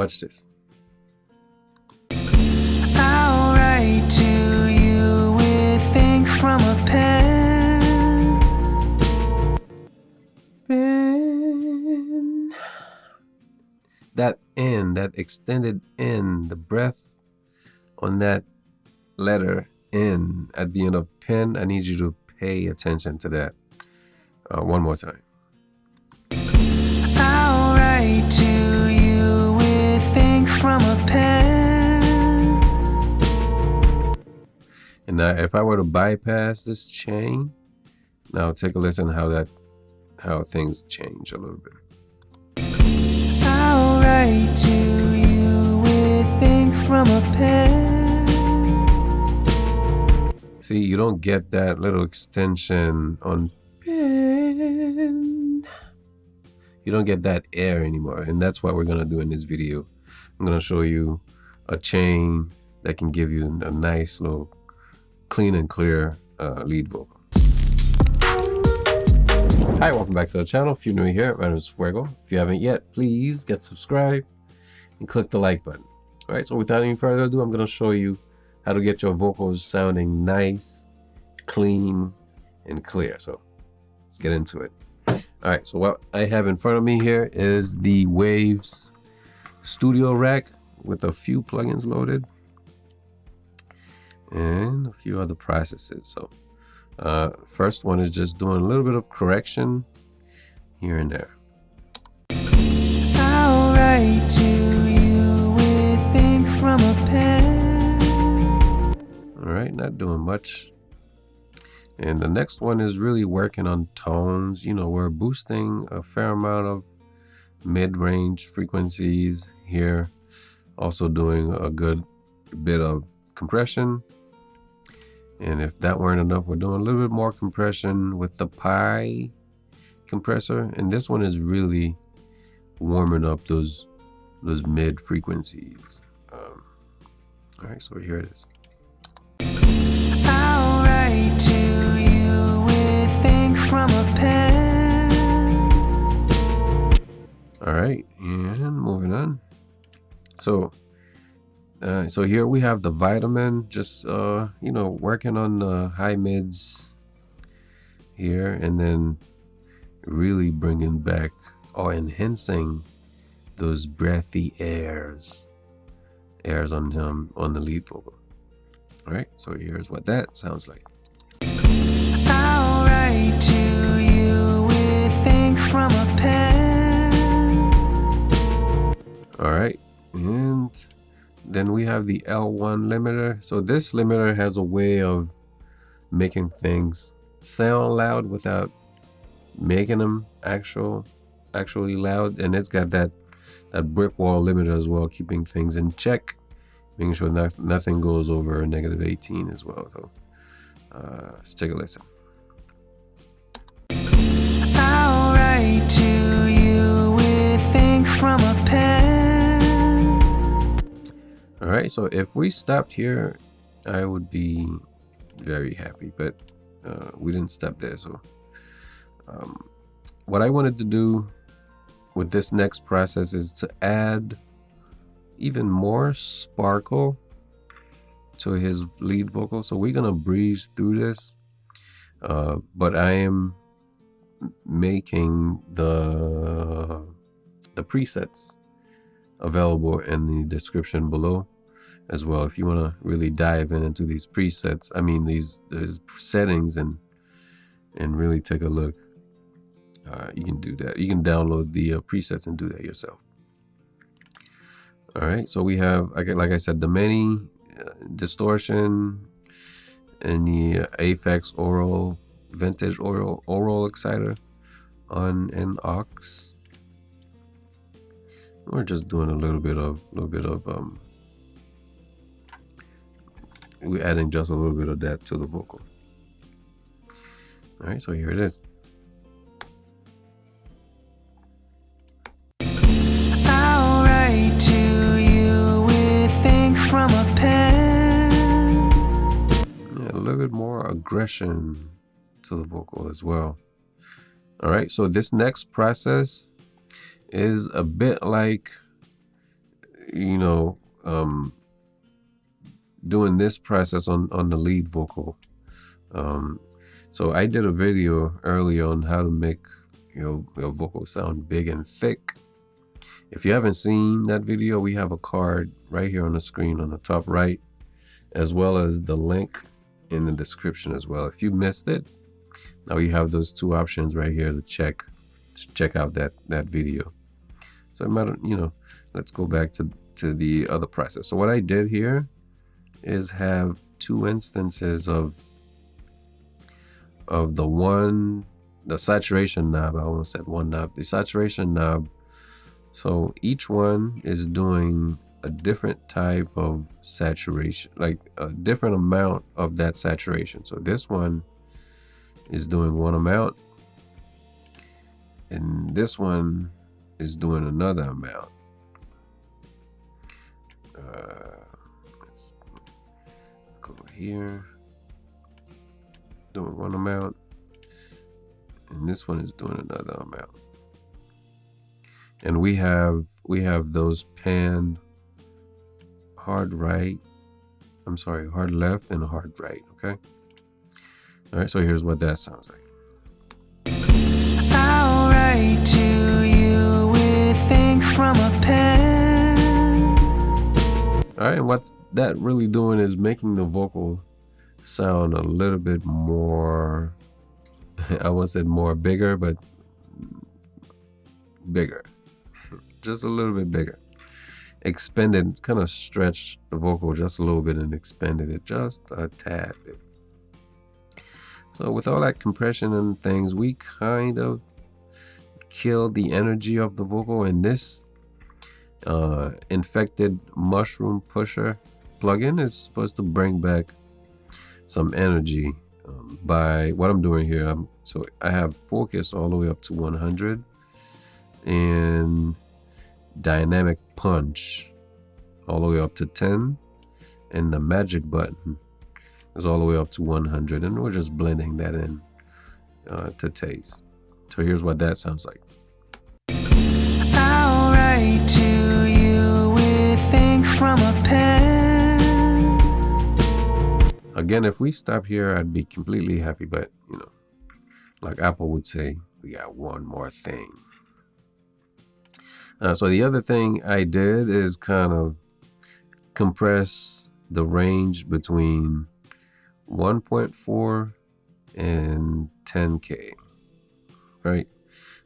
Watch this. I'll write to you with ink from a pen. Pen. That N, that extended N, the breath on that letter N at the end of pen, I need you to pay attention to that. One more time. I'll write to you with ink from a pen. And now if I were to bypass this chain, now take a listen how things change a little bit. I'll write to you with ink from a pen. See, you don't get that little extension on pen. You don't get that air anymore, and that's what we're gonna do in this video. I'm gonna show you a chain that can give you a nice little clean and clear lead vocal. Hi, welcome back to the channel. If you're new here, my name is Fuego. If you haven't yet, please get subscribed and click the like button. All right, so without any further ado, I'm gonna show you how to get your vocals sounding nice, clean, and clear. So let's get into it. All right, so what I have in front of me here is the Waves Studiorack with a few plugins loaded and a few other processes. So first one is just doing a little bit of correction here and there. I'll write to you with ink from a pen. All right, not doing much. And the next one is really working on tones. You know, we're boosting a fair amount of mid-range frequencies here. Also doing a good bit of compression. And if that weren't enough, we're doing a little bit more compression with the Pi compressor. And this one is really warming up those mid frequencies. All right, so here it is. I'll write to you with ink from a pen. All right, and moving on. So here we have the Vitamin, just you know, working on the high mids here, and then really bringing back or enhancing those breathy airs on the lead vocal. All right, so here's what that sounds like. I'll write to you with ink from a pen. All right, and then we have the L1 limiter. So this limiter has a way of making things sound loud without making them actually loud, and it's got that brick wall limiter as well, keeping things in check, making sure nothing goes over -18 as well. So let's take a listen. I'll write to you with ink from a pen. All right, so if we stopped here, I would be very happy, but we didn't stop there. So what I wanted to do with this next process is to add even more sparkle to his lead vocal. So we're gonna breeze through this, but I am making the presets available in the description below as well. If you want to really dive into these presets, I mean these settings, and really take a look, you can do that. You can download the presets and do that yourself. All right, so we have, like I said, the mini distortion and the Aphex Oral Vintage Oral Exciter on an aux. We're just doing a little bit of we're adding just a little bit of that to the vocal. All right, so here it is. I'll write to you with ink from a pen. Yeah, a little bit more aggression to the vocal as well. All right, so this next process is a bit like you know, doing this process on the lead vocal. So I did a video earlier on how to make your vocal sound big and thick. If you haven't seen that video, we have a card right here on the screen on the top right, as well as the link in the description as well. If you missed it, now you have those two options right here to check out that video. So let's go back to the other process. So what I did here is have two instances of the saturation knob. I almost said one knob, the saturation knob. So each one is doing a different type of saturation, like a different amount of that saturation. So this one is doing one amount, and this one is doing another amount. Let's go here, doing one amount, and this one is doing another amount. And we have those panned hard left and hard right. Okay. All right. So here's what that sounds like. I'll write to you with ink from a pen. All right. And what's that really doing is making the vocal sound a little bit more, I won't say more bigger, but bigger. Just a little bit bigger. Expanded, kind of stretched the vocal just a little bit and expanded it just a tad bit. So with all that compression and things, we kind of killed the energy of the vocal, and this infected mushroom pusher plugin is supposed to bring back some energy by what I'm doing here. So I have focus all the way up to 100 and dynamic punch all the way up to 10, and the magic button is all the way up to 100, and we're just blending that in to taste. So here's what that sounds like. I'll write to you with ink from a pen. Again, if we stop here, I'd be completely happy, but like Apple would say, we got one more thing. So the other thing I did is kind of compress the range between 1.4 and 10K, right?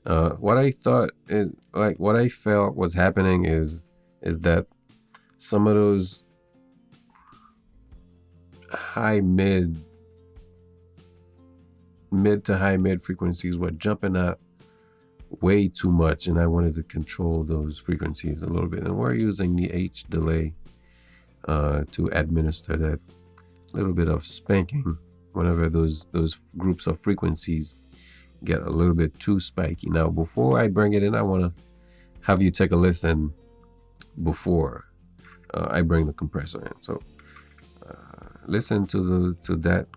What I thought is, like, what I felt was happening is that some of those mid to high mid frequencies were jumping up way too much, and I wanted to control those frequencies a little bit, and we're using the H delay to administer that little bit of spanking whenever those groups of frequencies get a little bit too spiky. Now, before I bring it in, I want to have you take a listen before I bring the compressor in. So listen to that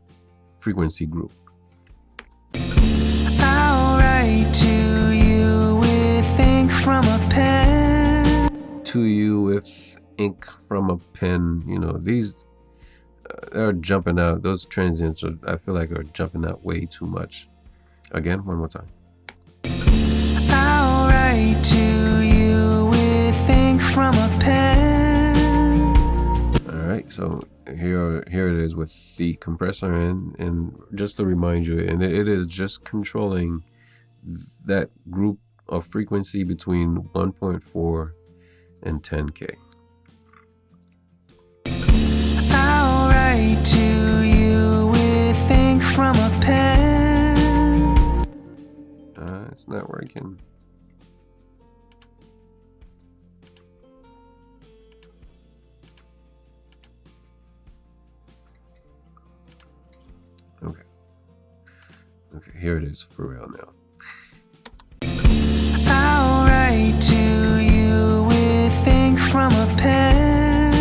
frequency group. I'll write to you with ink from a pen. To you with ink from a pen. These they're jumping out. Those transients I feel like are jumping out way too much. Again, one more time. I'll write to you with ink from a pen. All right, so here it is with the compressor in, and just to remind you, and it is just controlling that group of frequency between 1.4 and 10K. I'll write to you with ink from a pen. It's not working. Okay, here it is for real now. I'll write to you with ink from a pen.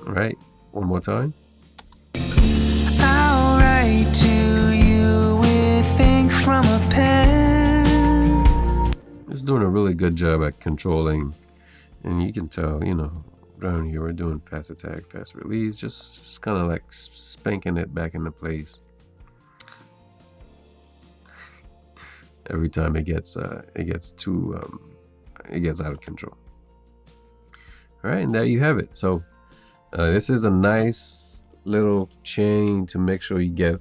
All right, one more time. I'll write to you with ink from a pen. doing a really good job at controlling, and you can tell, you know, down here we're doing fast attack, fast release, just kind of like spanking it back into place. Every time it gets out of control. All right, and there you have it. So this is a nice little chain to make sure you get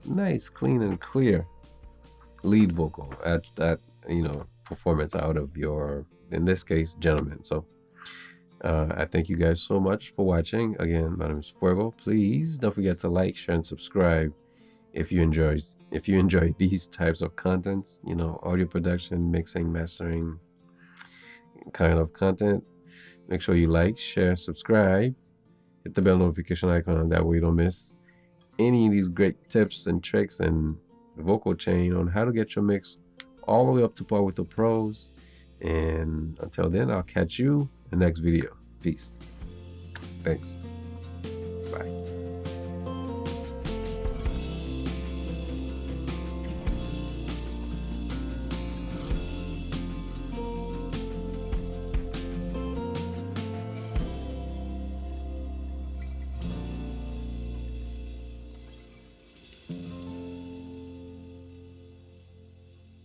nice, clean, and clear lead vocal at that, you know, performance out of your, in this case, gentleman. So I thank you guys so much for watching. Again, my name is Fuego. Please don't forget to like, share, and subscribe if you enjoy these types of contents, you know, audio production, mixing, mastering kind of content. Make sure you like, share, subscribe, hit the bell notification icon. That way you don't miss any of these great tips and tricks and vocal chain on how to get your mix all the way up to par with the pros. And until then, I'll catch you in the next video. Peace. Thanks.